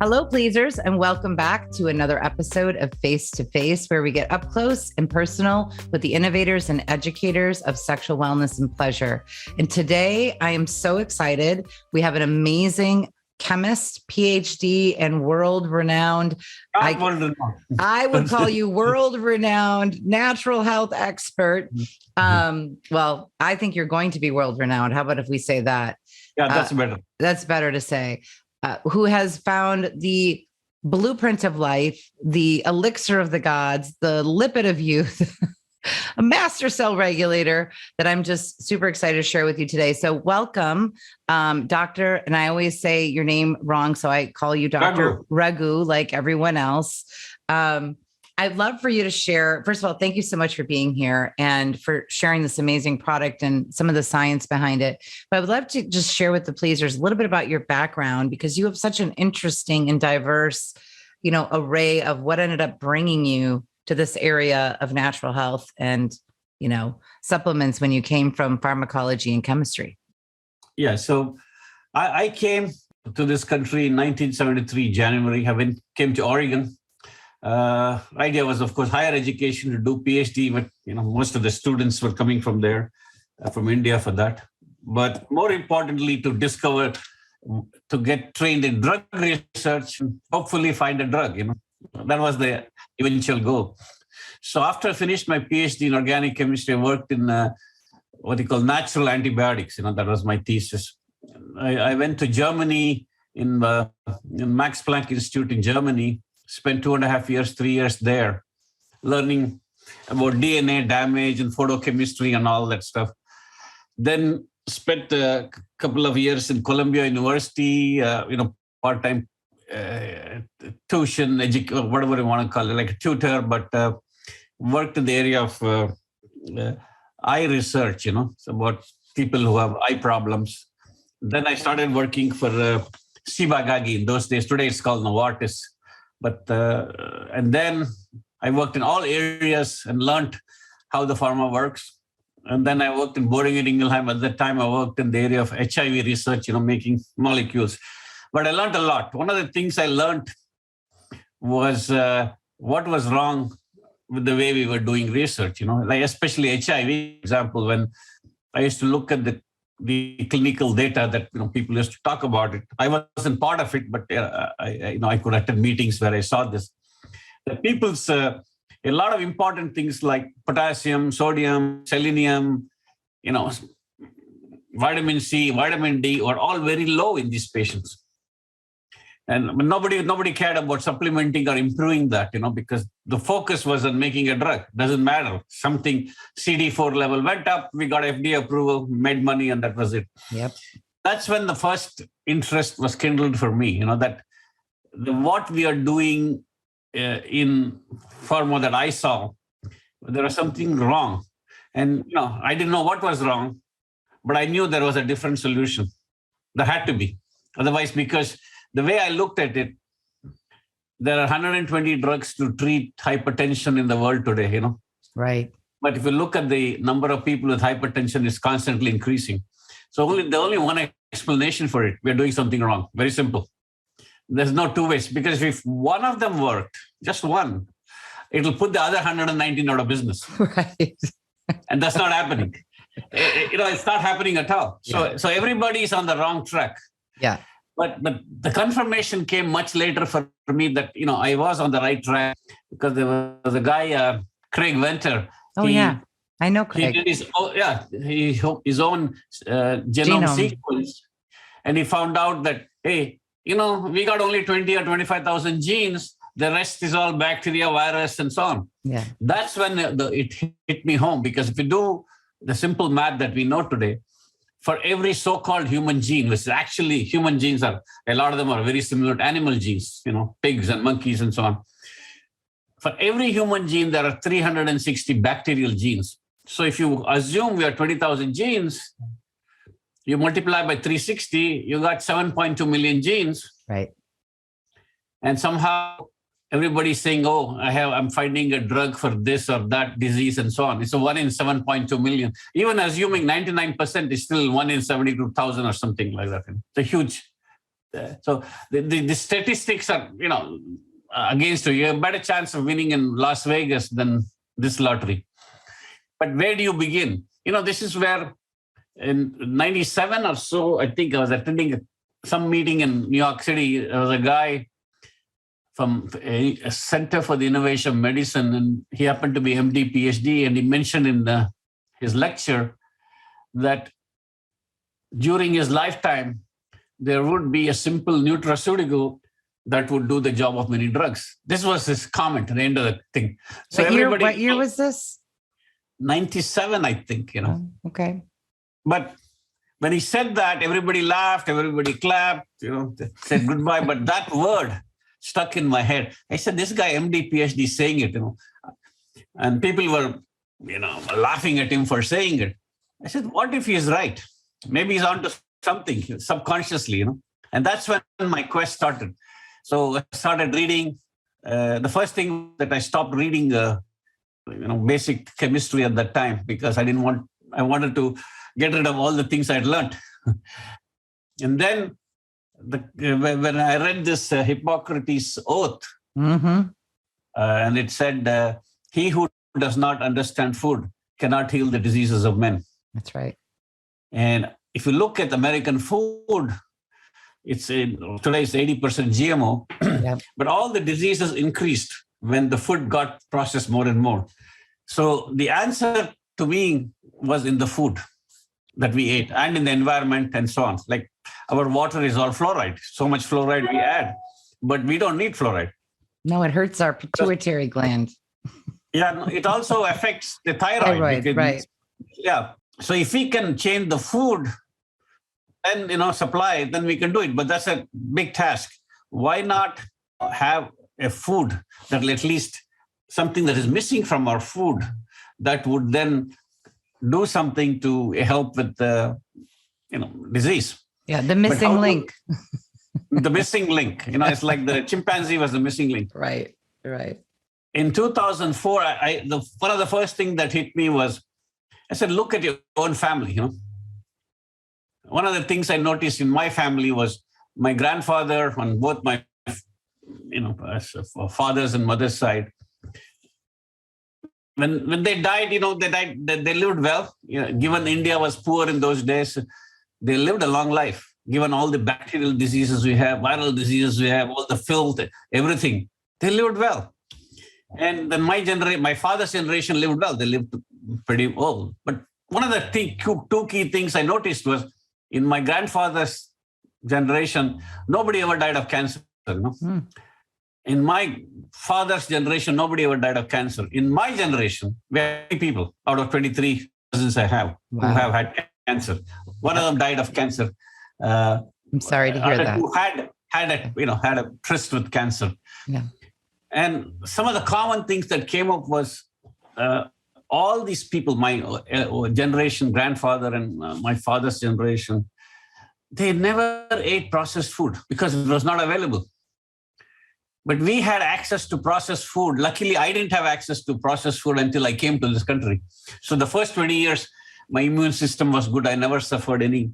Hello, pleasers, and welcome back to another episode of Face to Face, where we get up close and personal with the innovators and educators of sexual wellness and pleasure. And today I am so excited. We have an amazing chemist, PhD, and world-renowned. I would call you world-renowned natural health expert. Well, I think you're going to be world-renowned. How about if we say that? Yeah, that's better. That's better to say. Who has found the blueprint of life, the elixir of the gods, the lipid of youth, a master cell regulator that I'm just super excited to share with you today. So welcome, Doctor, and I always say your name wrong, so I call you Dr. Raghu, like everyone else. I'd love for you to share, first of all, thank you so much for being here and for sharing this amazing product and some of the science behind it. But I would love to just share with the pleasers a little bit about your background, because you have such an interesting and diverse, array of what ended up bringing you to this area of natural health and, supplements when you came from pharmacology and chemistry. Yeah, so I came to this country in 1973, January. Came to Oregon. Idea was, of course, higher education to do PhD, but most of the students were coming from there, from India for that. But more importantly, to get trained in drug research, and hopefully find a drug. That was the eventual goal. So after I finished my PhD in organic chemistry, I worked in what they call natural antibiotics. That was my thesis. I went to Germany in Max Planck Institute in Germany. Spent 2.5 years, 3 years there, learning about DNA damage and photochemistry and all that stuff. Then spent a couple of years in Columbia University, part-time tuition, whatever you want to call it, like a tutor, but worked in the area of eye research, so about people who have eye problems. Then I started working for Ciba-Geigy in those days. Today it's called Novartis. But and then I worked in all areas and learned how the pharma works. And then I worked in Boehringer Ingelheim. At that time, I worked in the area of HIV research, making molecules. But I learned a lot. One of the things I learned was what was wrong with the way we were doing research. Like especially HIV example, when I used to look at the clinical data that people used to talk about it. I wasn't part of it, but I could attend meetings where I saw this. The people's a lot of important things like potassium, sodium, selenium, vitamin C, vitamin D were all very low in these patients. And nobody cared about supplementing or improving that, because the focus was on making a drug. Doesn't matter. Something CD4 level went up, we got FDA approval, made money, and that was it. Yep. That's when the first interest was kindled for me, that what we are doing in pharma that I saw, there was something wrong. And, I didn't know what was wrong, but I knew there was a different solution. There had to be. Otherwise, because the way I looked at it, there are 120 drugs to treat hypertension in the world today, Right. But if you look at the number of people with hypertension, it's constantly increasing. So the only one explanation for it, we're doing something wrong. Very simple. There's no two ways, because if one of them worked, just one, it'll put the other 119 out of business. Right. And that's not happening. It's not happening at all. So everybody is on the wrong track. Yeah. But the confirmation came much later for me that, I was on the right track, because there was a guy, Craig Venter. Oh, yeah. I know Craig. He did his own genome sequence. And he found out that, hey, we got only 20 or 25,000 genes. The rest is all bacteria, virus, and so on. Yeah. That's when it hit me home, because if you do the simple math that we know today, for every so-called human gene, which is actually human genes a lot of them are very similar to animal genes, pigs and monkeys and so on. For every human gene, there are 360 bacterial genes. So if you assume we are 20,000 genes, you multiply by 360, you got 7.2 million genes. Right. And somehow everybody's saying, oh, I'm finding a drug for this or that disease and so on. It's a 1 in 7.2 million. Even assuming 99% is still 1 in 72,000 or something like that. It's a huge So the statistics are, against you. You have a better chance of winning in Las Vegas than this lottery. But where do you begin? This is where in 97 or so, I think I was attending some meeting in New York City. There was a guy from a Center for the Innovation of Medicine, and he happened to be MD, PhD, and he mentioned in his lecture that during his lifetime, there would be a simple nutraceutical that would do the job of many drugs. This was his comment at the end of the thing. So what year was this? 97, I think, Oh, okay. But when he said that, everybody laughed, everybody clapped, said goodbye. But that word stuck in my head. I said, this guy, MD, PhD, saying it, and people were, laughing at him for saying it. I said, what if he's right? Maybe he's onto something subconsciously, And that's when my quest started. So I started reading. The first thing that I stopped reading, basic chemistry at that time, because I wanted to get rid of all the things I'd learned. And then when I read this Hippocrates Oath, and it said, he who does not understand food cannot heal the diseases of men. That's right. And if you look at American food, today it's 80% GMO, Yep. but all the diseases increased when the food got processed more and more. So the answer to me was in the food that we ate and in the environment and so on. Like our water is all fluoride. So much fluoride we add, but we don't need fluoride. No, it hurts our pituitary gland. Yeah, it also affects the thyroid. Right. Yeah. So if we can change the food and supply, then we can do it. But that's a big task. Why not have a food that at least something that is missing from our food that would then do something to help with the disease? Yeah, the missing link. The missing link. It's like the chimpanzee was the missing link. Right. In 2004, one of the first things that hit me was, I said, look at your own family. One of the things I noticed in my family was my grandfather on both my, father's and mother's side. When they died, they lived well. Given India was poor in those days, they lived a long life. Given all the bacterial diseases we have, viral diseases we have, all the filth, everything, they lived well. And then my father's generation lived well. They lived pretty old. But one of the two key things I noticed was in my grandfather's generation, nobody ever died of cancer. In my father's generation, nobody ever died of cancer. In my generation, we have 3 people out of 23 cousins I have who have had cancer. One of them died of cancer. I'm sorry to hear that. Who had a tryst with cancer. Yeah. And some of the common things that came up was all these people, my generation, grandfather and my father's generation, they never ate processed food because it was not available. But we had access to processed food. Luckily, I didn't have access to processed food until I came to this country. So the first 20 years, my immune system was good. I never suffered any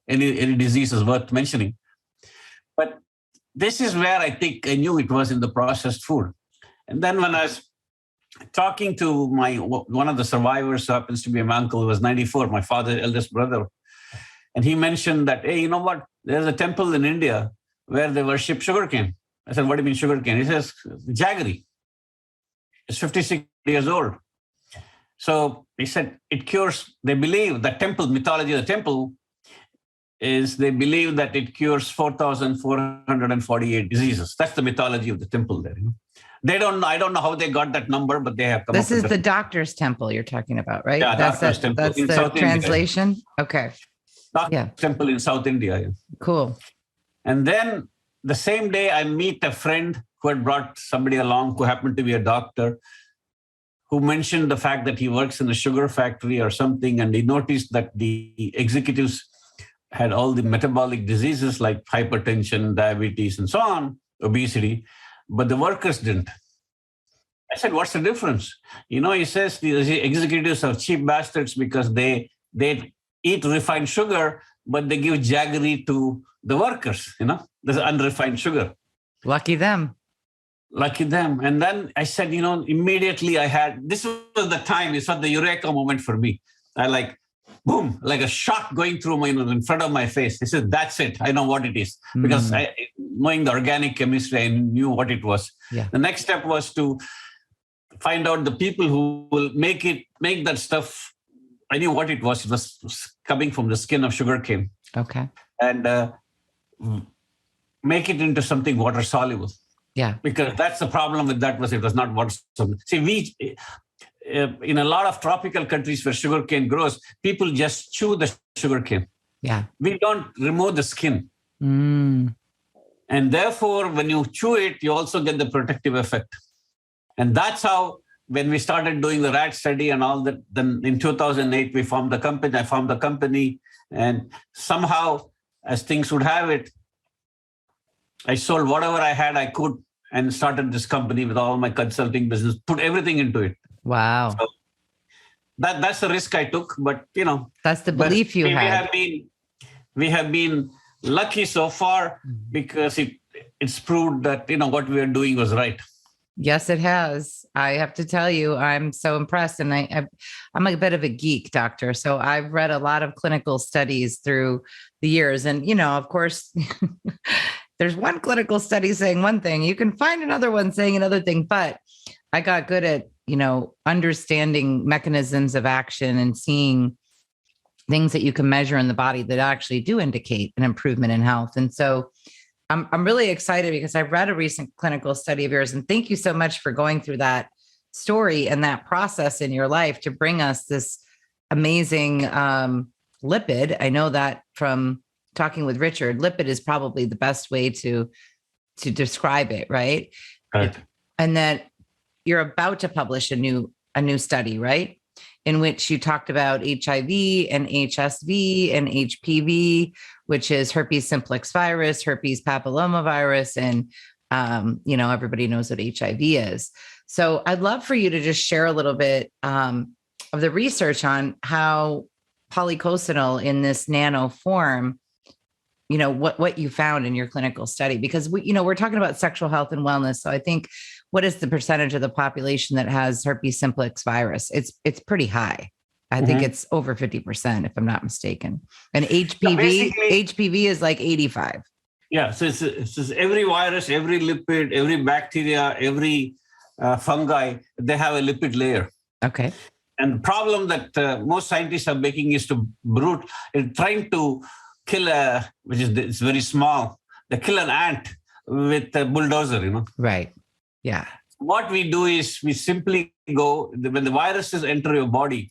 diseases worth mentioning. But this is where I think I knew it was in the processed food. And then when I was talking to one of the survivors who happens to be my uncle, who was 94, my father's eldest brother, and he mentioned that, hey, you know what? There's a temple in India where they worship sugarcane. I said, what do you mean sugarcane? He says, jaggery. It's 56 years old. So he said, it cures, they believe, the temple, mythology of the temple is they believe that it cures 4,448 diseases. That's the mythology of the temple there. I don't know how they got that number, but they have come This up is with the doctor's temple you're talking about, right? Yeah, doctor's temple. That's in the South translation? India. Okay. Doctor's temple in South India. Yeah. Cool. And then the same day I meet a friend who had brought somebody along who happened to be a doctor, who mentioned the fact that he works in a sugar factory or something, and he noticed that the executives had all the metabolic diseases like hypertension, diabetes, and so on, obesity, but the workers didn't. I said, what's the difference? He says the executives are cheap bastards because they eat refined sugar, but they give jaggery to the workers, this unrefined sugar. Lucky them. Lucky them. And then I said, immediately this was the time, it's not the eureka moment for me. I boom, like a shot going through in front of my face. I said, that's it. I know what it is. Because knowing the organic chemistry, I knew what it was. Yeah. The next step was to find out the people who will make that stuff. I knew what it was. It was coming from the skin of sugarcane. Okay. And make it into something water soluble. Yeah. Because that's the problem with that it was not water soluble. See, in a lot of tropical countries where sugarcane grows, people just chew the sugarcane. Yeah. We don't remove the skin. Mm. And therefore, when you chew it, you also get the protective effect. And that's how, when we started doing the rat study and all that, then in 2008, I formed the company. And somehow, as things would have it, I sold whatever I had I could and started this company with all my consulting business, put everything into it. Wow. So that's the risk I took, but that's the belief you had. We have been lucky so far because it's proved that what we are doing was right. Yes, it has. I have to tell you, I'm so impressed. And I'm a bit of a geek, doctor. So I've read a lot of clinical studies through the years. And, of course, there's one clinical study saying one thing. You can find another one saying another thing. But I got good at, understanding mechanisms of action and seeing things that you can measure in the body that actually do indicate an improvement in health. And so I'm really excited because I've read a recent clinical study of yours, and thank you so much for going through that story and that process in your life to bring us this amazing lipid. I know that from talking with Richard, lipid is probably the best way to describe it, right? Right. And that you're about to publish a new study, right? In which you talked about HIV and HSV and HPV, which is herpes simplex virus, herpes papillomavirus, and everybody knows what HIV is. So I'd love for you to just share a little bit of the research on how policosanol in this nano form, what you found in your clinical study, because we're talking about sexual health and wellness. So I think, what is the percentage of the population that has herpes simplex virus? It's pretty high. I think it's over 50%, if I'm not mistaken. And HPV is like 85. Yeah. So it's every virus, every lipid, every bacteria, every fungi, they have a lipid layer. Okay. And the problem that most scientists are making is trying to kill it's very small. They kill an ant with a bulldozer, Right. Yeah. What we do is we simply go, when the viruses enter your body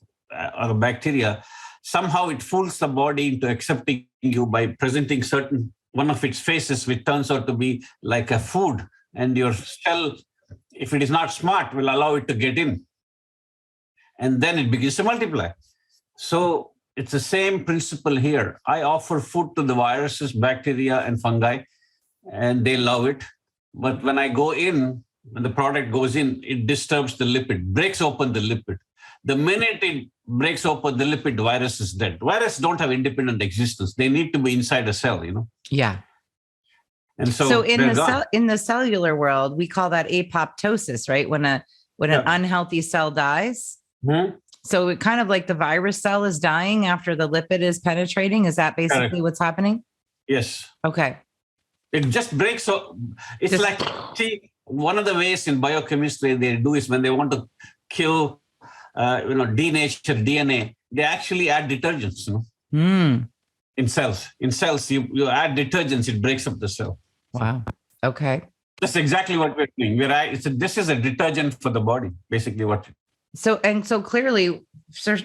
or bacteria, somehow it fools the body into accepting you by presenting one of its faces, which turns out to be like a food. And your cell, if it is not smart, will allow it to get in. And then it begins to multiply. So it's the same principle here. I offer food to the viruses, bacteria, and fungi, and they love it. But when I go in, when the product goes in, it disturbs the lipid, breaks open the lipid. The minute it breaks open the lipid, the virus is dead. Viruses don't have independent existence. They need to be inside a cell, Yeah. And so in the cellular world, we call that apoptosis, right? When an unhealthy cell dies. Mm-hmm. So it kind of like the virus cell is dying after the lipid is penetrating. Is that basically what's happening? Yes. Okay. It just breaks. It's one of the ways in biochemistry they do is when they want to kill, denature DNA, they actually add detergents. In cells. In cells, you add detergents, it breaks up the cell. Wow. Okay. That's exactly what we're doing. This is a detergent for the body, basically what. So clearly,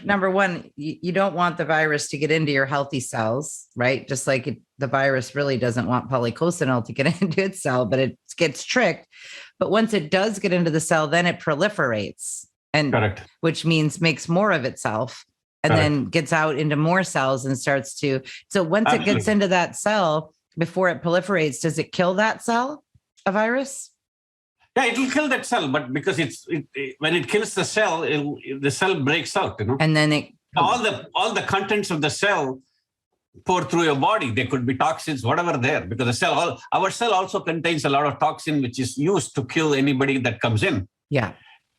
number one, you don't want the virus to get into your healthy cells, right? Just like the virus really doesn't want policosanol to get into its cell, but it gets tricked. But once it does get into the cell, then it proliferates, and correct, which means makes more of itself, and correct, then gets out into more cells and starts to. So once Absolutely, it gets into that cell, before it proliferates, does it kill that cell, a virus? Yeah, it will kill that cell, but because when it kills the cell, the cell breaks out, and then all the contents of the cell pour through your body. There could be toxins, whatever there, because our cell also contains a lot of toxin, which is used to kill anybody that comes in. Yeah.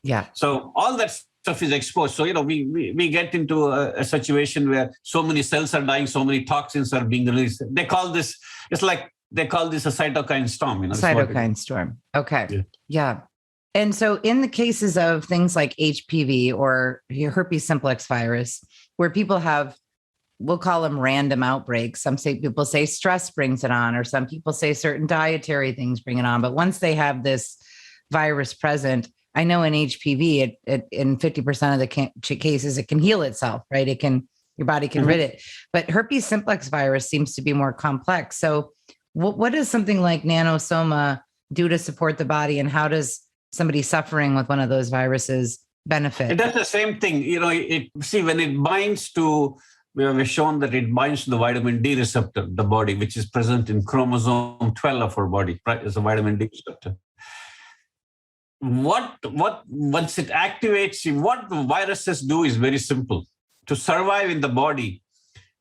Yeah. So all that stuff is exposed. So, we get into a situation where so many cells are dying, so many toxins are being released. They call this a cytokine storm. Cytokine storm. Okay. Yeah. Yeah. And so in the cases of things like HPV or herpes simplex virus, where people have, we'll call them random outbreaks. People say stress brings it on, or some people say certain dietary things bring it on. But once they have this virus present, I know in HPV, in 50% of the cases, it can heal itself, right? Your body can rid it. But herpes simplex virus seems to be more complex. So what does something like nanosoma do to support the body, and how does somebody suffering with one of those viruses benefit? It does the same thing. When it binds to, we have shown that it binds to the vitamin D receptor, the body, which is present in chromosome 12 of our body, right? It's a vitamin D receptor. Once it activates, what the viruses do is very simple. To survive in the body,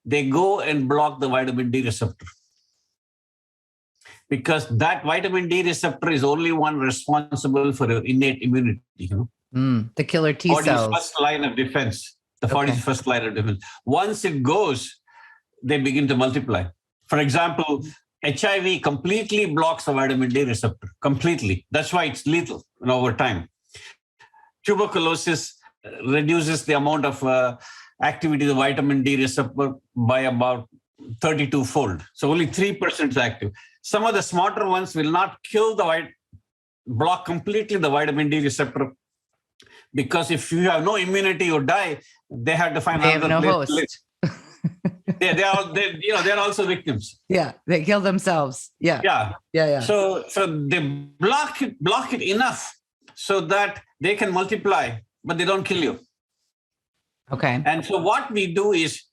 they go and block the vitamin D receptor. Because that vitamin D receptor is only one responsible for your innate immunity. The killer T cells. Body's first line of defense. Body's first line of defense. Once it goes, they begin to multiply. For example, HIV completely blocks the vitamin D receptor. Completely. That's why it's lethal over time. Tuberculosis reduces the amount of activity of the vitamin D receptor by about 32-fold. So only 3% is active. Some of the smarter ones will not block completely the vitamin D receptor, because if you have no immunity or die, they have to find another place to live. They're also victims. Yeah, they kill themselves. Yeah. So they block it enough so that they can multiply, but they don't kill you. Okay. And so what we do is,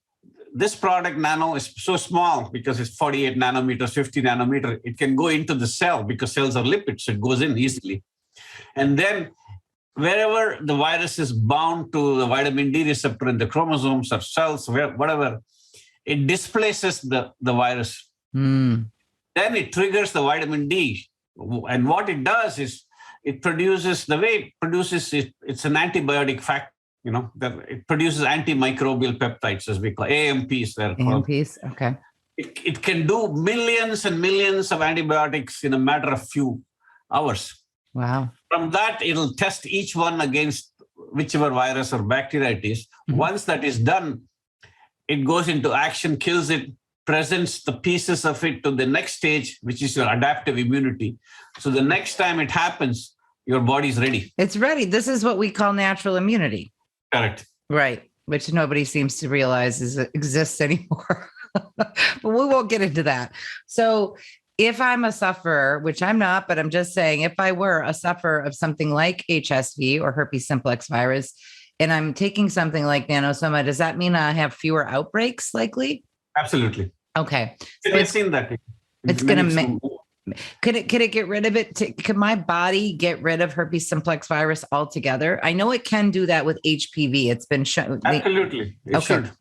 this product nano is so small because it's 48 nanometers, 50 nanometer. It can go into the cell because cells are lipids, so it goes in easily. And then wherever the virus is bound to the vitamin D receptor in the chromosomes or cells, whatever, it displaces the virus. Then it triggers the vitamin D. And what it does is it produces, it's an antibiotic factor. That it produces antimicrobial peptides, as we call AMPs. AMPs, okay. It can do millions and millions of antibiotics in a matter of few hours. Wow. From that, it'll test each one against whichever virus or bacteria it is. Once that is done, it goes into action, kills it, presents the pieces of it to the next stage, which is your adaptive immunity. So the next time it happens, your body's ready. It's ready. This is what we call natural immunity. Correct. Right. Which nobody seems to realize exists anymore. But we won't get into that. So if I'm a sufferer, which I'm not, but I'm just saying, if I were a sufferer of something like HSV or herpes simplex virus, and I'm taking something like nanosoma, does that mean I have fewer outbreaks likely? Absolutely. Okay. So I've seen that. It's going to could it get rid of it? Could my body get rid of herpes simplex virus altogether? I know it can do that with HPV. It's been shown. Absolutely. It should.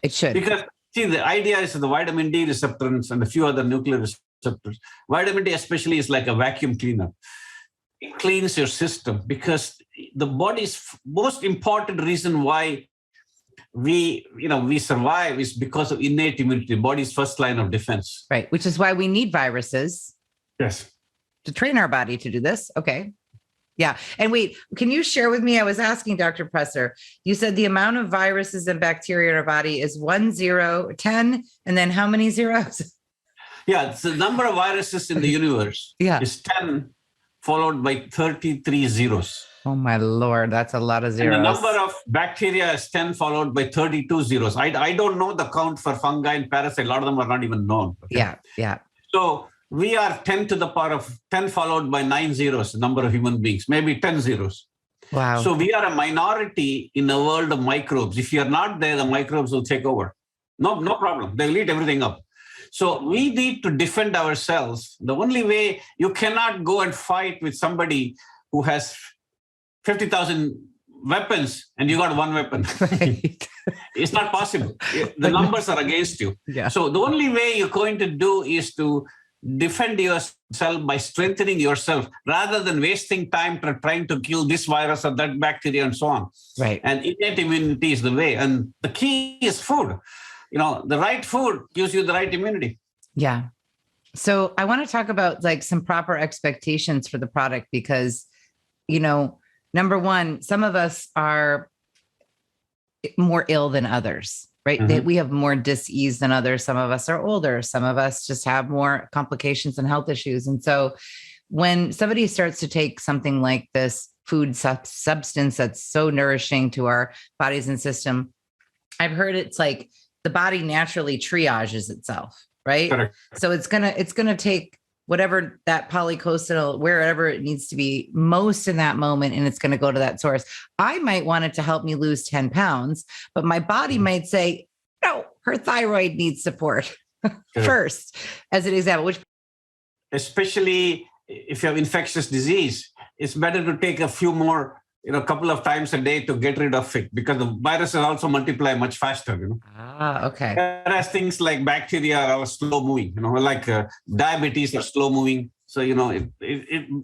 It should. Because the idea is the vitamin D receptors and a few other nuclear receptors. Vitamin D especially is like a vacuum cleaner. It cleans your system, because the body's most important reason why we survive is because of innate immunity, body's first line of defense. Right. Which is why we need viruses. Yes. To train our body to do this. Okay. Yeah. And wait, can you share with me? I was asking Dr. Presser, you said the amount of viruses and bacteria in our body is 10, and then how many zeros? Yeah. It's the number of viruses in the universe is 10 followed by 33 zeros. Oh my Lord, that's a lot of zeros. And the number of bacteria is 10 followed by 32 zeros. I don't know the count for fungi and parasites. A lot of them are not even known. Okay? Yeah. So we are 10 to the power of 10 followed by 9 zeros, the number of human beings, maybe 10 zeros. Wow. So we are a minority in a world of microbes. If you're not there, the microbes will take over. No problem. They'll eat everything up. So we need to defend ourselves. The only way, you cannot go and fight with somebody who has 50,000 weapons and you got one weapon. Right. It's not possible. The numbers are against you. Yeah. So the only way you're going to do is to defend yourself by strengthening yourself rather than wasting time trying to kill this virus or that bacteria and so on. Right. And innate immunity is the way. And the key is food. The right food gives you the right immunity. Yeah. So I want to talk about like some proper expectations for the product because, number one, some of us are more ill than others, right? Mm-hmm. We have more dis-ease than others. Some of us are older. Some of us just have more complications and health issues. And so when somebody starts to take something like this food substance that's so nourishing to our bodies and system, I've heard it's like the body naturally triages itself, right? Correct. So it's gonna take whatever that policosanol, wherever it needs to be most in that moment, and it's going to go to that source. I might want it to help me lose 10 pounds, but my body might say, no, her thyroid needs support first, as an example. Which, especially if you have infectious disease, it's better to take a few more, a couple of times a day to get rid of it because the viruses also multiply much faster. Okay. Whereas things like bacteria are slow moving, like diabetes are slow moving. So,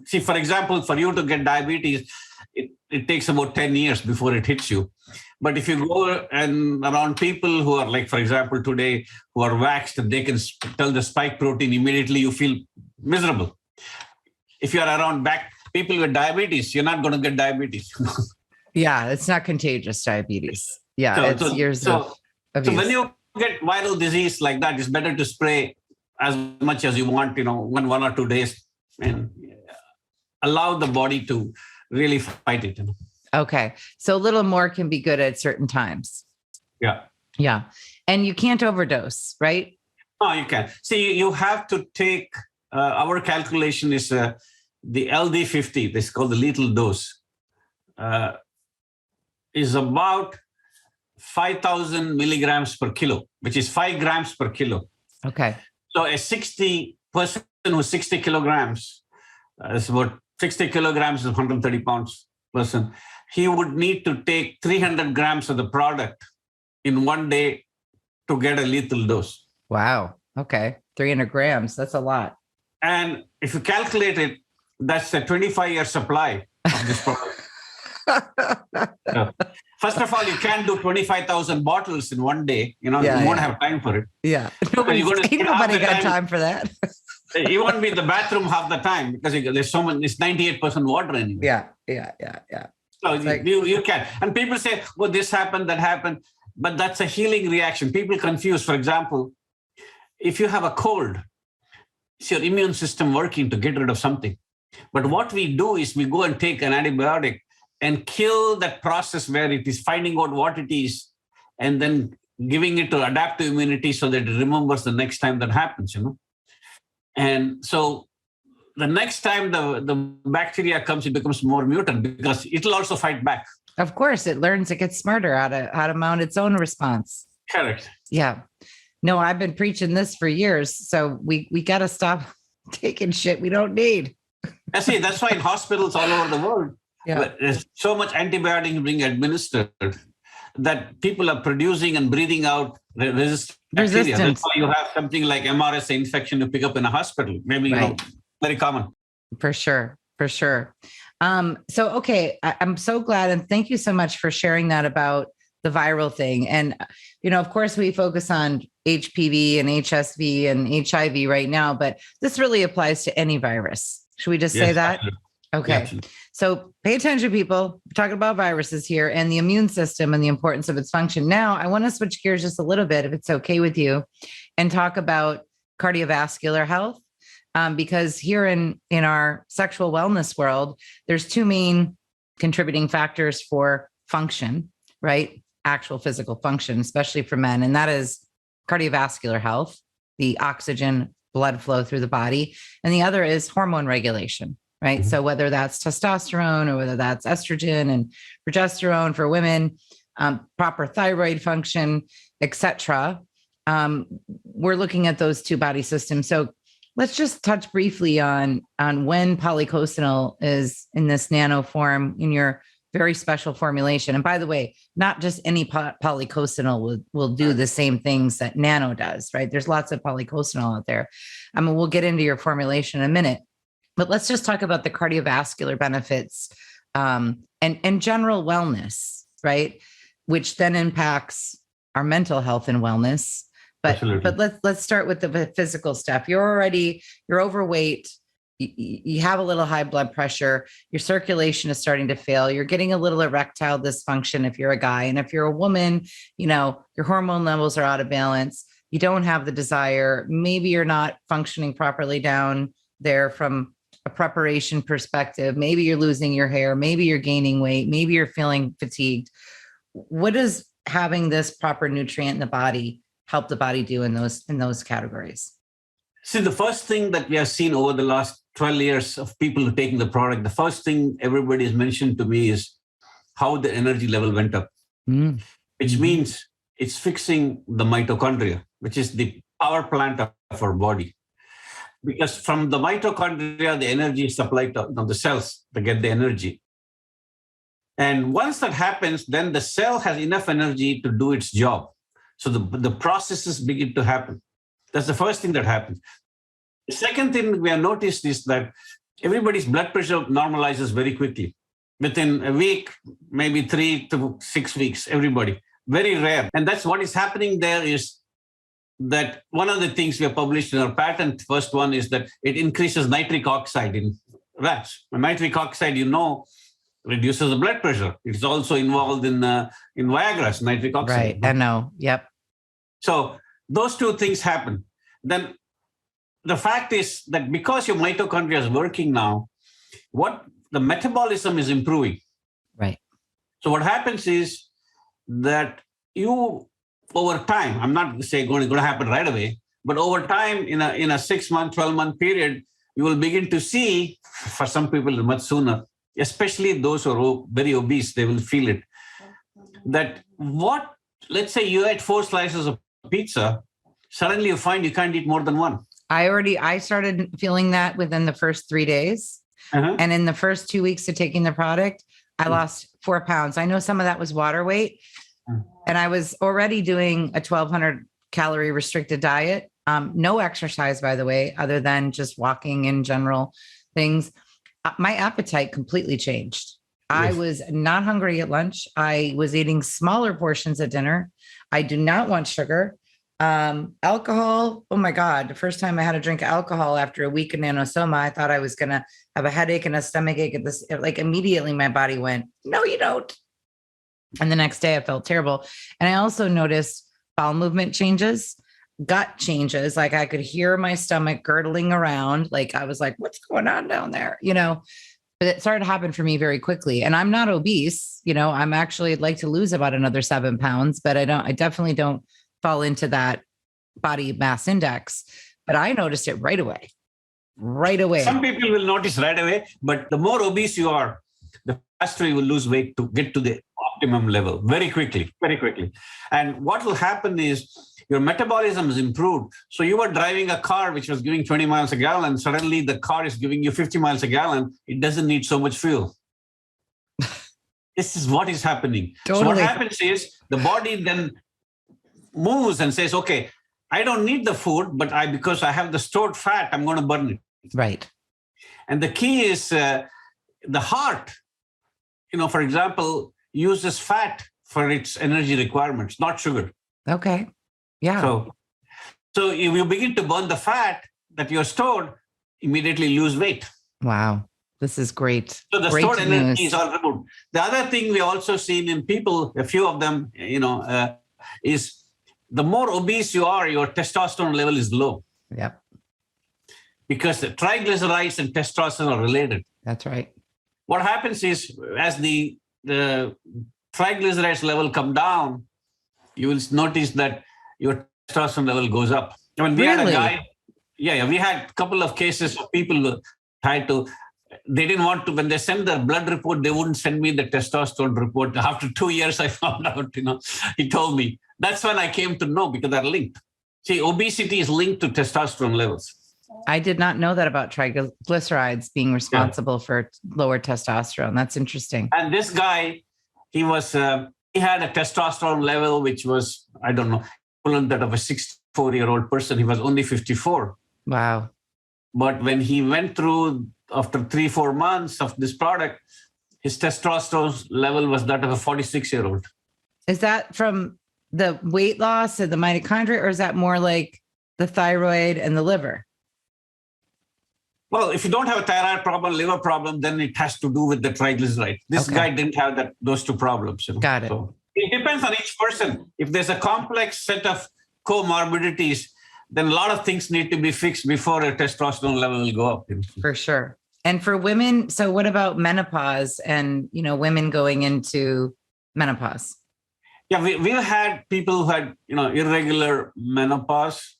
see, for example, for you to get diabetes, it takes about 10 years before it hits you. But if you go and around people who are like, for example, today, who are waxed, they can tell the spike protein immediately, you feel miserable. If you're around people with diabetes, you're not going to get diabetes. Yeah, it's not contagious diabetes. Yeah, it's years of abuse. So when you get viral disease like that, it's better to spray as much as you want, 1 or 2 days, and allow the body to really fight it. Okay, so a little more can be good at certain times. Yeah. And you can't overdose, right? No, you can't. See, you have to take, our calculation is the LD50, this is called the lethal dose, is about 5,000 milligrams per kilo, which is 5 grams per kilo. Okay. So a 60 person who's 60 kilograms, is about 60 kilograms is 130 pounds person. He would need to take 300 grams of the product in 1 day to get a lethal dose. Wow. Okay. 300 grams. That's a lot. And if you calculate it, that's a 25-year supply of this product. First of all, you can't do 25,000 bottles in 1 day. You won't have time for it. Yeah. Nobody got time for that. You won't be in the bathroom half the time because there's so much, it's 98% water anyway. Yeah. So you can. And people say, well, this happened, that happened. But that's a healing reaction. People confuse. For example, if you have a cold, it's your immune system working to get rid of something. But what we do is we go and take an antibiotic and kill that process where it is finding out what it is and then giving it to adaptive immunity so that it remembers the next time that happens, And so the next time the bacteria comes, it becomes more mutant because it'll also fight back. Of course, it learns, it gets smarter how to mount its own response. Correct. Yeah. No, I've been preaching this for years. So we got to stop taking shit we don't need. I see. That's why in hospitals all over the world, there's so much antibiotic being administered that people are producing and breathing out resistance. That's why you have something like MRSA infection to pick up in a hospital. Maybe very common. For sure. So, okay, I'm so glad. And thank you so much for sharing that about the viral thing. And, of course, we focus on HPV and HSV and HIV right now, but this really applies to any virus. Should we just say that? Absolutely. Okay. Absolutely. So pay attention, people. We're talking about viruses here and the immune system and the importance of its function. Now, I want to switch gears just a little bit, if it's okay with you, and talk about cardiovascular health. Because here in our sexual wellness world, there's 2 main contributing factors for function, right? Actual physical function, especially for men. And that is cardiovascular health, the oxygen, blood flow through the body. And the other is hormone regulation, right? Mm-hmm. So whether that's testosterone or whether that's estrogen and progesterone for women, proper thyroid function, etc. We're looking at those 2 body systems. So let's just touch briefly on when policosanol is in this nano form in your very special formulation. And by the way, not just any policosanol will do the same things that nano does, right? There's lots of policosanol out there. I mean, we'll get into your formulation in a minute, but let's just talk about the cardiovascular benefits and general wellness, right? Which then impacts our mental health and wellness. But let's start with the physical stuff. You're overweight. You have a little high blood pressure. Your circulation is starting to fail. You're getting a little erectile dysfunction if you're a guy. And if you're a woman, your hormone levels are out of balance. You don't have the desire. Maybe you're not functioning properly down there from a preparation perspective. Maybe you're losing your hair. Maybe you're gaining weight. Maybe you're feeling fatigued. What does having this proper nutrient in the body help the body do in those categories? See, the first thing that we have seen over the last 12 years of people taking the product, the first thing everybody has mentioned to me is how the energy level went up, which means it's fixing the mitochondria, which is the power plant of our body. Because from the mitochondria, the energy is supplied to the cells to get the energy. And once that happens, then the cell has enough energy to do its job. So the processes begin to happen. That's the first thing that happens. The second thing we have noticed is that everybody's blood pressure normalizes very quickly. Within a week, maybe 3 to 6 weeks, everybody. Very rare. And that's what is happening there is that one of the things we have published in our patent, first one, is that it increases nitric oxide in rats. And nitric oxide, reduces the blood pressure. It's also involved in Viagra's nitric oxide. Right, I know. Yep. So those two things happen. Then the fact is that because your mitochondria is working now, what the metabolism is improving. Right. So what happens is that you, over time, I'm not saying going to happen right away, but over time, in a 6-month, 12-month period, you will begin to see, for some people much sooner, especially those who are very obese, they will feel it. That let's say you ate 4 slices of pizza, suddenly you find you can't eat more than one. I started feeling that within the first 3 days. And in the first 2 weeks of taking the product, I lost 4 pounds. I know some of that was water weight. And I was already doing a 1,200 calorie restricted diet. No exercise, by the way, other than just walking in general things. My appetite completely changed. Yes. I was not hungry at lunch. I was eating smaller portions at dinner. I do not want sugar. Alcohol. Oh my God. The first time I had a drink of alcohol after a week of nanosoma, I thought I was going to have a headache and a stomach ache at this. Like immediately my body went, no, you don't. And the next day I felt terrible. And I also noticed bowel movement changes, gut changes. Like I could hear my stomach gurgling around. Like I was like, what's going on down there? But it started to happen for me very quickly. And I'm not obese. I'd like to lose about another 7 pounds, but I definitely don't fall into that body mass index. But I noticed it right away. Some people will notice right away, but the more obese you are, the faster you will lose weight to get to the optimum level very quickly. And what will happen is your metabolism is improved. So you were driving a car which was giving 20 miles a gallon. Suddenly the car is giving you 50 miles a gallon. It doesn't need so much fuel. This is what is happening. Totally. So what happens is the body then moves and says, okay, I don't need the food, but because I have the stored fat, I'm going to burn it. Right. And the key is the heart, for example, uses fat for its energy requirements, not sugar. Okay. Yeah. So if you begin to burn the fat that you're stored, immediately lose weight. Wow. This is great. So the stored energy is all removed. The other thing we also seen in people, a few of them, is the more obese you are, your testosterone level is low. Yep. Because the triglycerides and testosterone are related. That's right. What happens is as the triglycerides level come down, you will notice that your testosterone level goes up. I mean, we had a guy, we had a couple of cases of people who they didn't want to, when they send their blood report, they wouldn't send me the testosterone report. After 2 years, I found out, he told me. That's when I came to know because they're linked. See, obesity is linked to testosterone levels. I did not know that about triglycerides being responsible for lower testosterone. That's interesting. And this guy, he had a testosterone level which was, I don't know, equivalent that of a 64-year-old person. He was only 54. Wow. But when he went through, after 3-4 months of this product, his testosterone level was that of a 46-year-old. Is that from the weight loss and the mitochondria, or is that more like the thyroid and the liver? Well, if you don't have a thyroid problem, liver problem, then it has to do with the triglyceride. This guy didn't have those two problems. Got it. So it depends on each person. If there's a complex set of comorbidities, then a lot of things need to be fixed before a testosterone level will go up. For sure. And for women, so what about menopause and, women going into menopause? Yeah, we've had people who had, irregular menopause,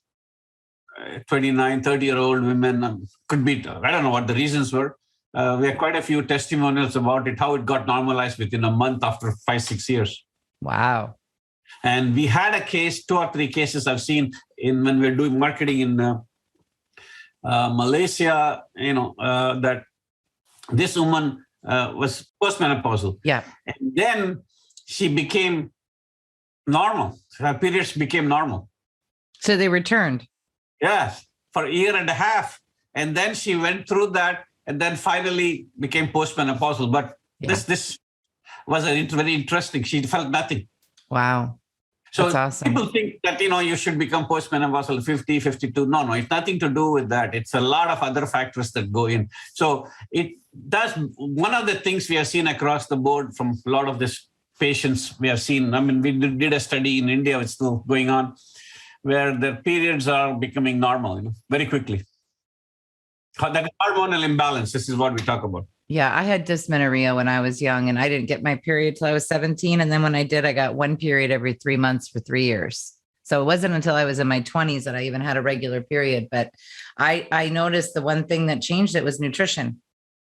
29, 30-year-old women, could be, I don't know what the reasons were. We had quite a few testimonials about it, how it got normalized within a month after 5-6 years. Wow. And we had a case, 2 or 3 cases I've seen when we're doing marketing in Malaysia, that this woman was postmenopausal. Yeah. And then she became normal. Her periods became normal. So they returned. Yes, for a year and a half. And then she went through that and then finally became postmenopausal. But this was very interesting. She felt nothing. Wow. So that's awesome. People think that, you should become postmenopausal 50, 52. No, it's nothing to do with that. It's a lot of other factors that go in. So it does. One of the things we have seen across the board from a lot of these patients we have seen, we did a study in India, it's still going on, where their periods are becoming normal, very quickly. That hormonal imbalance, this is what we talk about. Yeah, I had dysmenorrhea when I was young, and I didn't get my period till I was 17. And then when I did, I got one period every 3 months for 3 years. So it wasn't until I was in my 20s that I even had a regular period. But I noticed the one thing that changed it was nutrition.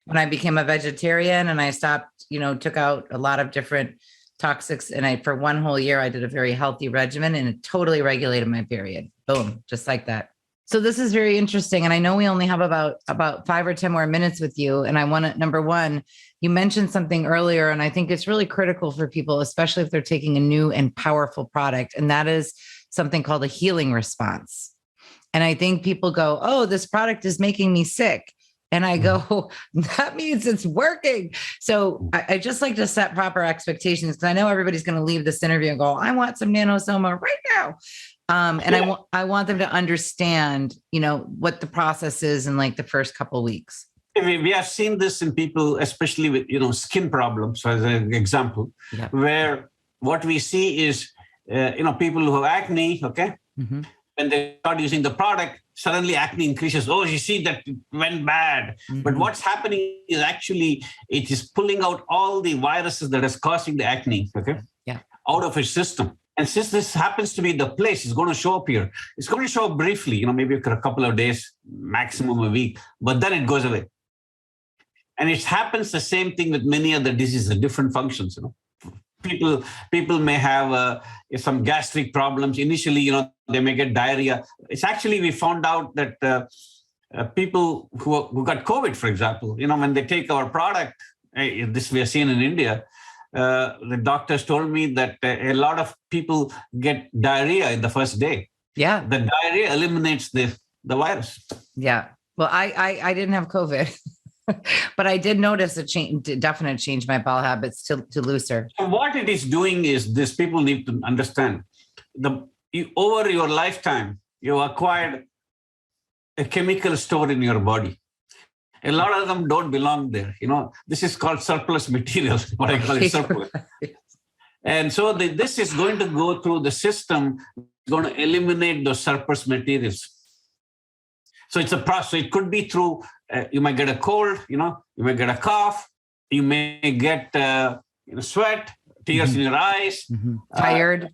When I became a vegetarian and I stopped, took out a lot of different toxics, and for one whole year, I did a very healthy regimen, and it totally regulated my period. Boom, just like that. So this is very interesting. And I know we only have about 5 or 10 more minutes with you. And I want to, number one, you mentioned something earlier, and I think it's really critical for people, especially if they're taking a new and powerful product. And that is something called a healing response. And I think people go, oh, this product is making me sick. And I go, that means it's working. So I just like to set proper expectations, because I know everybody's going to leave this interview and go, I want some nanosoma right now. And I want them to understand, what the process is in like the first couple of weeks. We have seen this in people, especially with, skin problems, as an example, where what we see is, people who have acne, okay? Mm-hmm. When they start using the product, suddenly acne increases. Oh, you see that it went bad. Mm-hmm. But what's happening is actually, it is pulling out all the viruses that is causing the acne, okay? Yeah. Out of his system. And since this happens to be the place, it's going to show up here. It's going to show up briefly, maybe a couple of days, maximum a week, but then it goes away. And it happens the same thing with many other diseases, different functions, People may have some gastric problems. Initially, they may get diarrhea. It's actually, we found out that people who got COVID, for example, when they take our product, this we have seen in India, the doctors told me that a lot of people get diarrhea in the first day. Yeah. The diarrhea eliminates the virus. Yeah. Well, I didn't have COVID. But I did notice a definite change my bowel habits to looser. So what it is doing is this: people need to understand over your lifetime, you acquired a chemical store in your body. A lot of them don't belong there. This is called surplus material, what I call it, surplus. And so this is going to go through the system, going to eliminate those surplus materials. So it's a process. It could be through, you might get a cold, you might get a cough, you may get sweat, tears in your eyes, tired,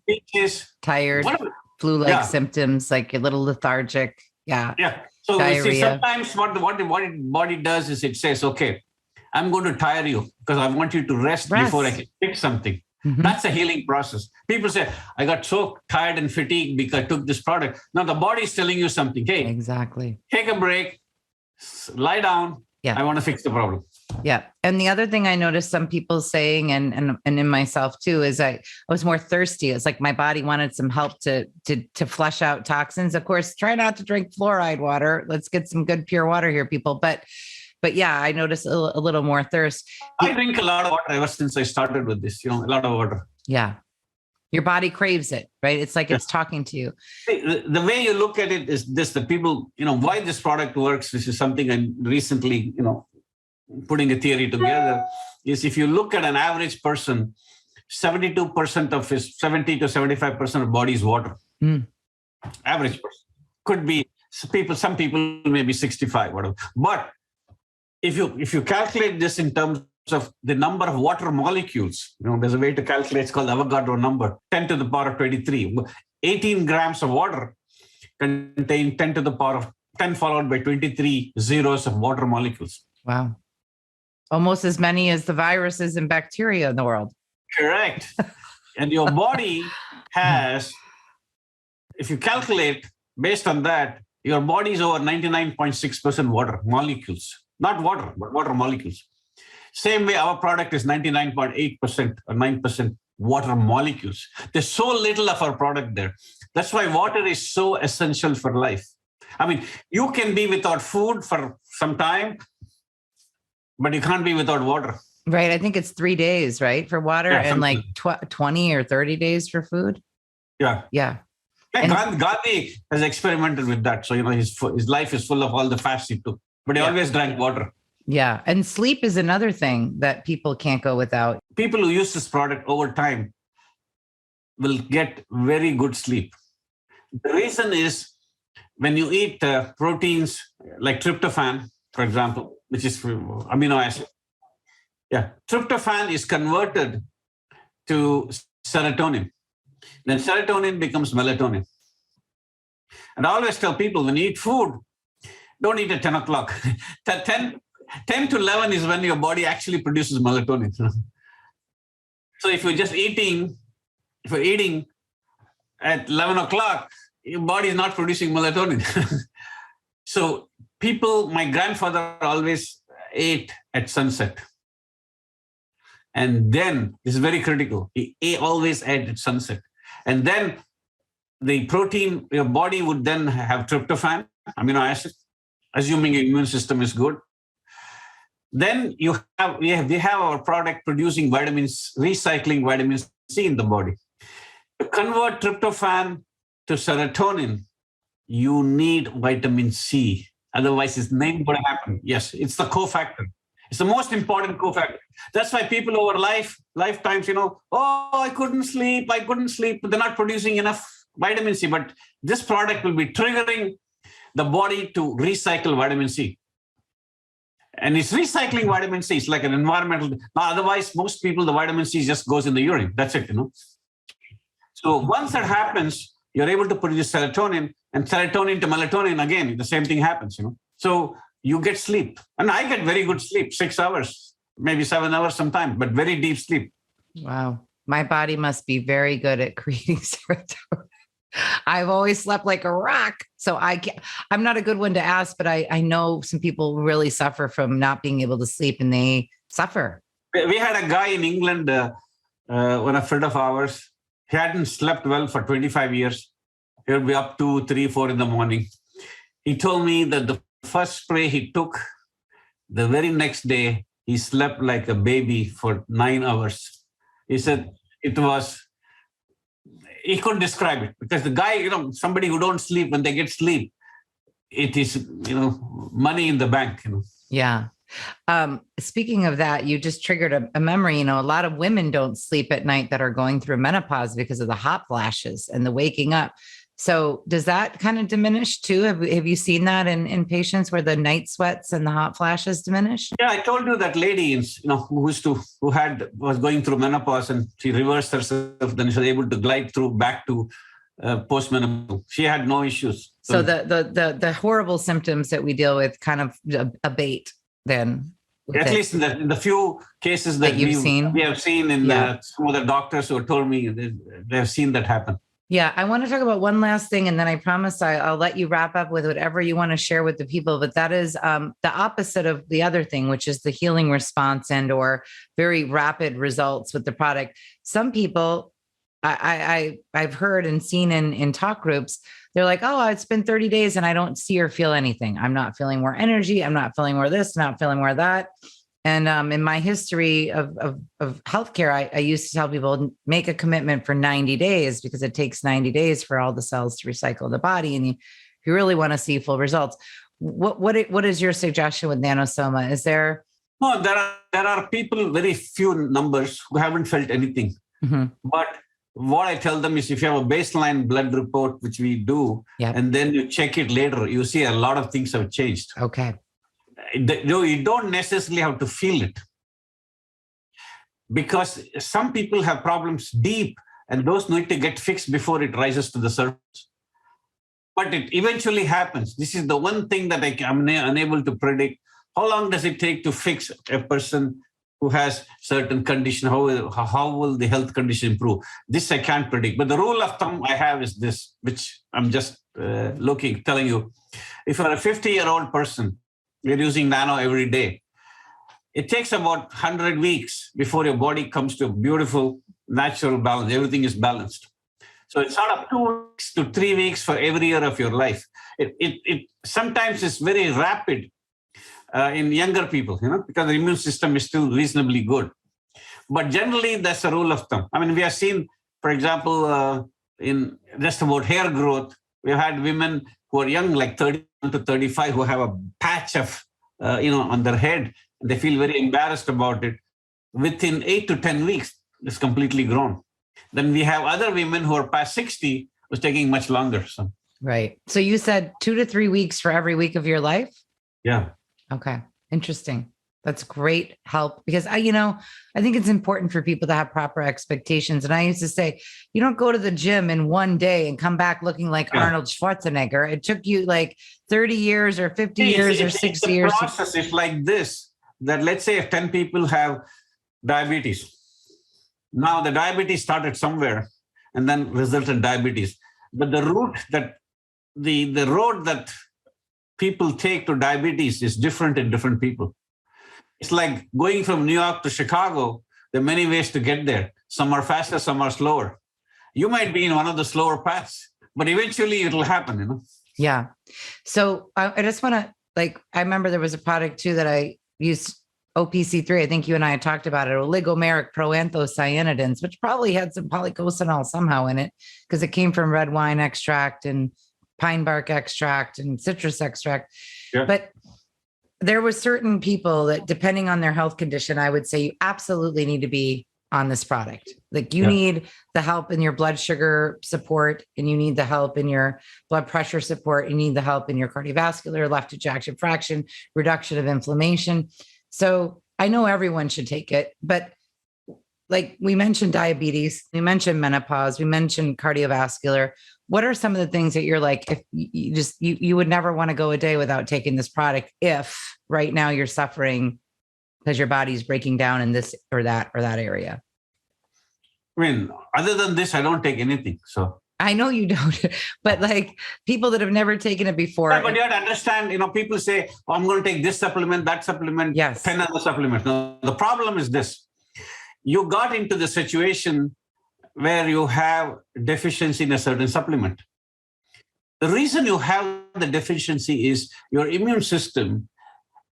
flu-like symptoms, like a little lethargic. Yeah. Yeah. So see, sometimes what the body does is it says, okay, I'm going to tire you because I want you to rest before I can fix something. Mhm. That's a healing process. People say, I got so tired and fatigued because I took this product. Now the body is telling you something. Hey, Exactly. take a break, lie down. Yeah. I want to fix the problem. Yeah. And the other thing I noticed some people saying, and in myself too, is I was more thirsty. It's like my body wanted some help to flush out toxins. Of course, try not to drink fluoride water. Let's get some good pure water here, people. But yeah, I noticed a little more thirst. I drink a lot of water ever since I started with this, a lot of water. Yeah. Your body craves it, right? It's like it's talking to you. The way you look at it is this, the people, why this product works. This is something I recently, putting a theory together, is if you look at an average person, 72% of his 70 to 75% of body is water. Average person. Could be some people maybe 65, whatever. But if you calculate this in terms of the number of water molecules, there's a way to calculate, it's called Avogadro number, 10 to the power of 23. 18 grams of water contain 10 to the power of 10 followed by 23 zeros of water molecules. Wow. Almost as many as the viruses and bacteria in the world. Correct. And your body has, if you calculate based on that, your body is over 99.6% water molecules. Not water, but water molecules. Same way our product is 99.8% or 9% water molecules. There's so little of our product there. That's why water is so essential for life. I mean, you can be without food for some time, but you can't be without water. Right. I think it's 3 days, right, for water, and like 20 or 30 days for food. Yeah. Yeah. And Gandhi has experimented with that. So, his life is full of all the fasts he took, but he always drank water. Yeah. And sleep is another thing that people can't go without. People who use this product over time will get very good sleep. The reason is when you eat proteins like tryptophan, for example, which is amino acid. Yeah. Tryptophan is converted to serotonin. Then serotonin becomes melatonin. And I always tell people, when you eat food, don't eat at 10 o'clock. 10 to 11 is when your body actually produces melatonin. So if you're eating at 11 o'clock, your body is not producing melatonin. So my grandfather always ate at sunset. And then, this is very critical, he always ate at sunset. And then the protein, your body would then have tryptophan, amino acid, assuming your immune system is good. Then we have our product producing vitamins, recycling vitamin C in the body. To convert tryptophan to serotonin, you need vitamin C. Otherwise, it's not going to happen. Yes, it's the cofactor. It's the most important cofactor. That's why people over lifetimes, I couldn't sleep, but they're not producing enough vitamin C. But this product will be triggering the body to recycle vitamin C. And it's recycling vitamin C. It's like an environmental. Now, otherwise, most people, the vitamin C just goes in the urine. That's it, So once that happens, you're able to produce serotonin, and serotonin to melatonin, again, the same thing happens, So you get sleep. And I get very good sleep, 6 hours, maybe 7 hours sometimes, but very deep sleep. Wow. My body must be very good at creating serotonin. I've always slept like a rock. So I'm not a good one to ask, but I know some people really suffer from not being able to sleep, and they suffer. We had a guy in England, one a friend of ours. He hadn't slept well for 25 years. He would be up 2, 3, 4 in the morning. He told me that the first spray he took, the very next day, he slept like a baby for 9 hours. He said he couldn't describe it, because the guy, somebody who don't sleep, when they get sleep, it is, money in the bank. Yeah. Speaking of that, you just triggered a memory. A lot of women don't sleep at night that are going through menopause because of the hot flashes and the waking up. So does that kind of diminish too? Have you seen that in patients where the night sweats and the hot flashes diminish? Yeah, I told you that lady, who was going through menopause, and she reversed herself. Then she was able to glide back to postmenopause. She had no issues. So the horrible symptoms that we deal with kind of abate then. At least in the few cases that you've seen? we have seen in some of the doctors who have told me they have seen that happen. Yeah, I want to talk about one last thing, and then I promise I'll let you wrap up with whatever you want to share with the people. But that is the opposite of the other thing, which is the healing response and or very rapid results with the product. Some people I've heard and seen in talk groups, they're like, oh, it's been 30 days and I don't see or feel anything. I'm not feeling more energy. I'm not feeling more this, not feeling more that. And in my history of healthcare, I used to tell people, make a commitment for 90 days because it takes 90 days for all the cells to recycle in the body. And you really want to see full results. What is your suggestion with nanosoma? Is there? No, there are people, very few numbers, who haven't felt anything. Mm-hmm. But what I tell them is if you have a baseline blood report, which we do, and then you check it later, you see a lot of things have changed. Okay. You don't necessarily have to feel it, because some people have problems deep and those need to get fixed before it rises to the surface. But it eventually happens. This is the one thing that I'm unable to predict. How long does it take to fix a person who has certain condition? How will the health condition improve? This I can't predict. But the rule of thumb I have is this, which I'm just telling you. If you're a 50-year-old person, you're using nano every day, it takes about 100 weeks before your body comes to a beautiful, natural balance. Everything is balanced. So it's sort of 2 weeks to 3 weeks for every year of your life. It sometimes is very rapid in younger people, because the immune system is still reasonably good. But generally, that's a rule of thumb. I mean, we have seen, for example, in just about hair growth, we've had women who are young, like 31 to 35, who have a patch of, on their head. They feel very embarrassed about it. Within 8 to 10 weeks, it's completely grown. Then we have other women who are past 60, who's taking much longer. So. Right. So you said 2 to 3 weeks for every week of your life? Yeah. Okay. Interesting. That's great help, because I think it's important for people to have proper expectations. And I used to say, you don't go to the gym in one day and come back looking like Arnold Schwarzenegger. It took you like 30 years or 50 years or 60 years. The process is like this, that let's say if 10 people have diabetes. Now the diabetes started somewhere and then resulted diabetes. But the route that the road that people take to diabetes is different in different people. It's like going from New York to Chicago. There are many ways to get there. Some are faster, some are slower. You might be in one of the slower paths, but eventually it'll happen, Yeah. So I just want to, I remember there was a product too that I used, OPC3. I think you and I had talked about it, oligomeric proanthocyanidins, which probably had some policosanol somehow in it because it came from red wine extract and pine bark extract and citrus extract. Yeah. But there were certain people that, depending on their health condition, I would say you absolutely need to be on this product. Like you need the help in your blood sugar support, and you need the help in your blood pressure support. You need the help in your cardiovascular, left ejection fraction, reduction of inflammation. So I know everyone should take it, but like we mentioned diabetes, we mentioned menopause, we mentioned cardiovascular. What are some of the things that you're like, if you would never want to go a day without taking this product, if right now you're suffering because your body's breaking down in this or that area? I mean, other than this, I don't take anything. So I know you don't, but like people that have never taken it before. Yeah, but you have to understand, people say, oh, I'm going to take this supplement, that supplement, 10 other supplements. No, the problem is this. You got into the situation where you have deficiency in a certain supplement. The reason you have the deficiency is your immune system,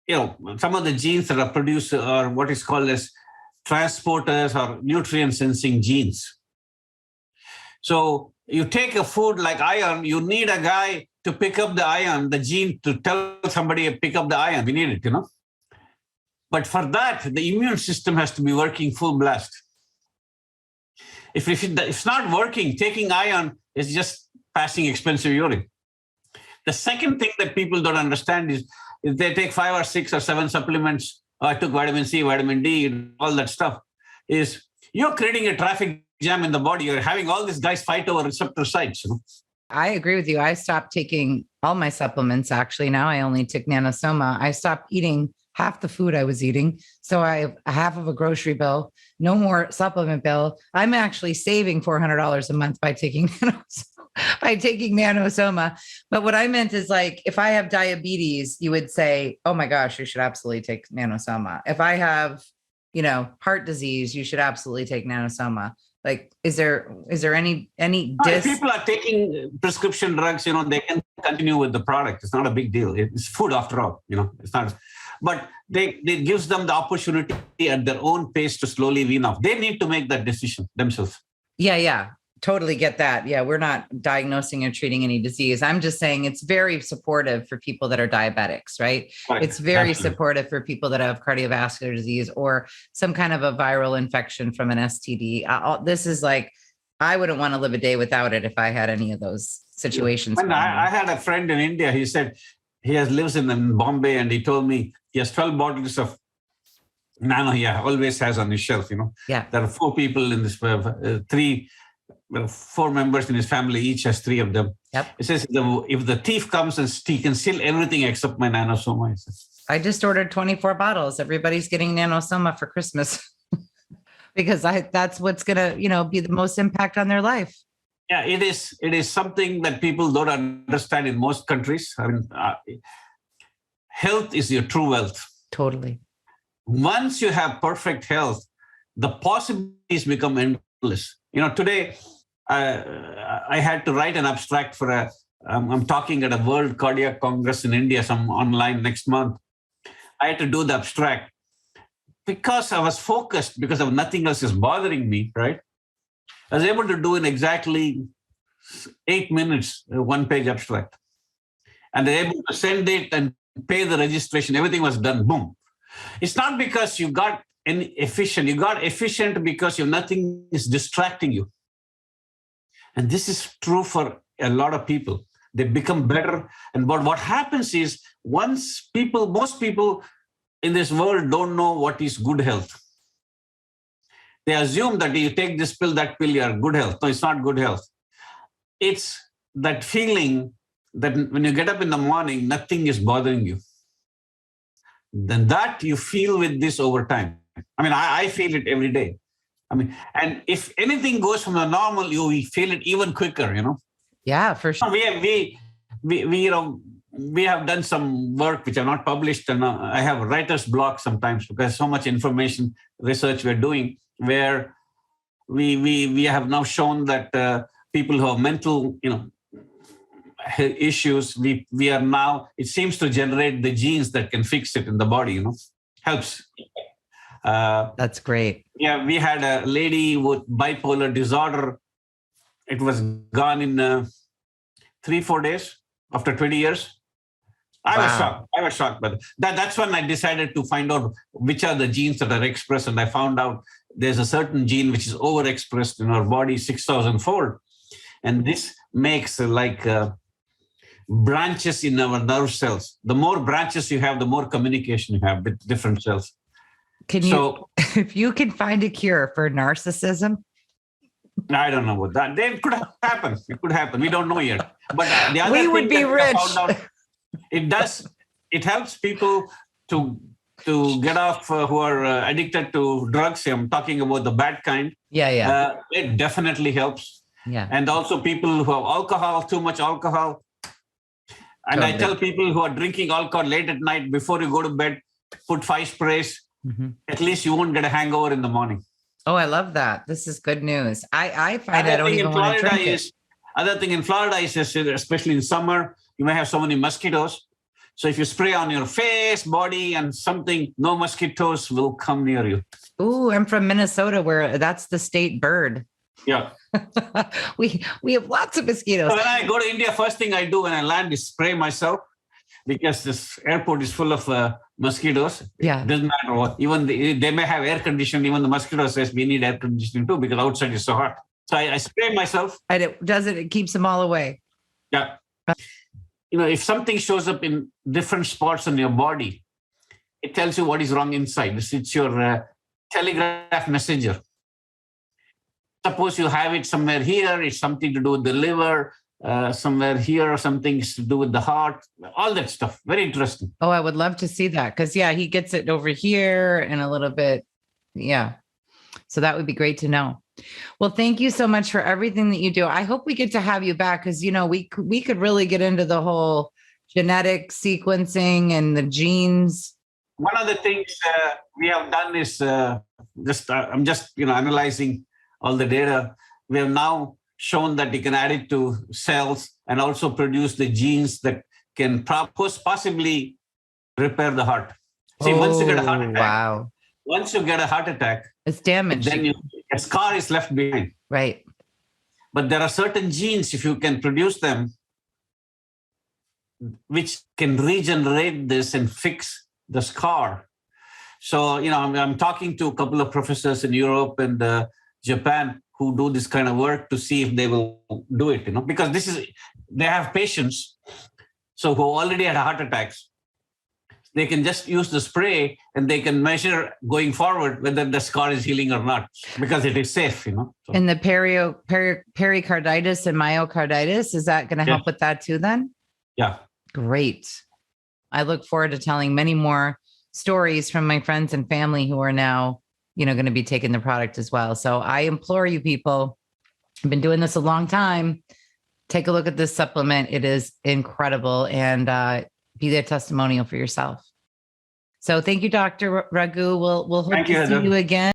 some of the genes that are produced are what is called as transporters or nutrient sensing genes. So you take a food like iron, you need a guy to pick up the iron, the gene to tell somebody to pick up the iron. We need it, But for that, the immune system has to be working full blast. If it's not working, taking iron is just passing expensive urine. The second thing that people don't understand is if they take 5 or 6 or 7 supplements, I took vitamin C, vitamin D, all that stuff, is you're creating a traffic jam in the body. You're having all these guys fight over receptor sites. I agree with you. I stopped taking all my supplements. Actually, now I only took nanosoma. I stopped eating half the food I was eating. So I have half of a grocery bill, no more supplement bill. I'm actually saving $400 a month by taking nanosoma. But what I meant is like, if I have diabetes, you would say, oh my gosh, you should absolutely take nanosoma. If I have, heart disease, you should absolutely take nanosoma. Like, is there any if people are taking prescription drugs, they can continue with the product. It's not a big deal. It's food after all, it's not, but it gives them the opportunity at their own pace to slowly wean off. They need to make that decision themselves. Yeah. Totally get that. Yeah. We're not diagnosing or treating any disease. I'm just saying it's very supportive for people that are diabetics, right? It's very supportive for people that have cardiovascular disease or some kind of a viral infection from an STD. This is like, I wouldn't want to live a day without it if I had any of those situations. When I had a friend in India, he said he lives in Bombay, and he told me he has 12 bottles of nano. He always has on his shelf, Yeah. There are 4 people in this, 4 members in his family, each has 3 of them. Yep. It says, if the thief comes and he can steal everything except my nanosoma. I just ordered 24 bottles. Everybody's getting nanosoma for Christmas because that's what's going to, be the most impact on their life. Yeah, it is something that people don't understand in most countries. I mean, health is your true wealth. Totally. Once you have perfect health, the possibilities become endless. Today, I had to write an abstract for I'm talking at a World Cardiac Congress in India, some online next month. I had to do the abstract because I was focused, because of nothing else is bothering me, right? I was able to do in exactly 8 minutes, a 1-page abstract. And they're able to send it and pay the registration. Everything was done. Boom. It's not because you got efficient. You got efficient because nothing is distracting you. And this is true for a lot of people. They become better. And but what happens is most people in this world don't know what is good health. They assume that you take this pill, that pill, you are good health. No, it's not good health. It's that feeling that when you get up in the morning, nothing is bothering you. Then that you feel with this over time. I mean, I feel it every day. I mean, and if anything goes from the normal, you feel it even quicker, Yeah, for sure. We have done some work which are not published, and I have writer's block sometimes because so much information research we're doing, where we have now shown that people who have mental, issues, we are now, it seems to generate the genes that can fix it in the body, helps. That's great. Yeah, we had a lady with bipolar disorder. It was gone in 3-4 days after 20 years. I was shocked. But that's when I decided to find out which are the genes that are expressed. And I found out there's a certain gene which is overexpressed in our body 6,000-fold. And this makes branches in our nerve cells. The more branches you have, the more communication you have with different cells. If you can find a cure for narcissism? I don't know what that. It could happen. It could happen. We don't know yet. But the other we thing would be rich. It does. It helps people to get off who are addicted to drugs. I'm talking about the bad kind. Yeah. It definitely helps. Yeah. And also people who have alcohol, too much alcohol. And totally. I tell people who are drinking alcohol late at night, before you go to bed, put 5 sprays. Mm-hmm. At least you won't get a hangover in the morning. Oh, I love that. This is good news. I find I don't even want to drink it. Other thing in Florida is, especially in summer, you may have so many mosquitoes. So if you spray on your face, body, and something, no mosquitoes will come near you. Ooh, I'm from Minnesota, where that's the state bird. Yeah. we have lots of mosquitoes. So when I go to India, first thing I do when I land is spray myself, because this airport is full of mosquitoes. Yeah. It doesn't matter what. Even they may have air conditioning. Even the mosquito says we need air conditioning too, because outside is so hot. So I spray myself. And it keeps them all away. Yeah. If something shows up in different spots on your body, it tells you what is wrong inside. It's your telegraph messenger. Suppose you have it somewhere here, it's something to do with the liver, somewhere here, or something to do with the heart, all that stuff. Very interesting. Oh, I would love to see that because, yeah, he gets it over here and a little bit. Yeah. So that would be great to know. Well, thank you so much for everything that you do. I hope we get to have you back because, we could really get into the whole genetic sequencing and the genes. One of the things we have done is I'm just analyzing all the data. We have now shown that you can add it to cells and also produce the genes that can possibly repair the heart. See, once you get a heart attack, once you get a heart attack, it's damaged. Then a scar is left behind. Right. But there are certain genes, if you can produce them, which can regenerate this and fix the scar. So, I'm talking to a couple of professors in Europe and Japan who do this kind of work to see if they will do it, because they have patients, so who already had heart attacks. They can just use the spray and they can measure going forward whether the scar is healing or not, because it is safe, So. And the pericarditis and myocarditis, is that going to help with that too then? Yeah. Great. I look forward to telling many more stories from my friends and family who are now, going to be taking the product as well. So I implore you people, I've been doing this a long time. Take a look at this supplement. It is incredible. And be the testimonial for yourself. So thank you, Dr. Raghu. We'll hope to see you again.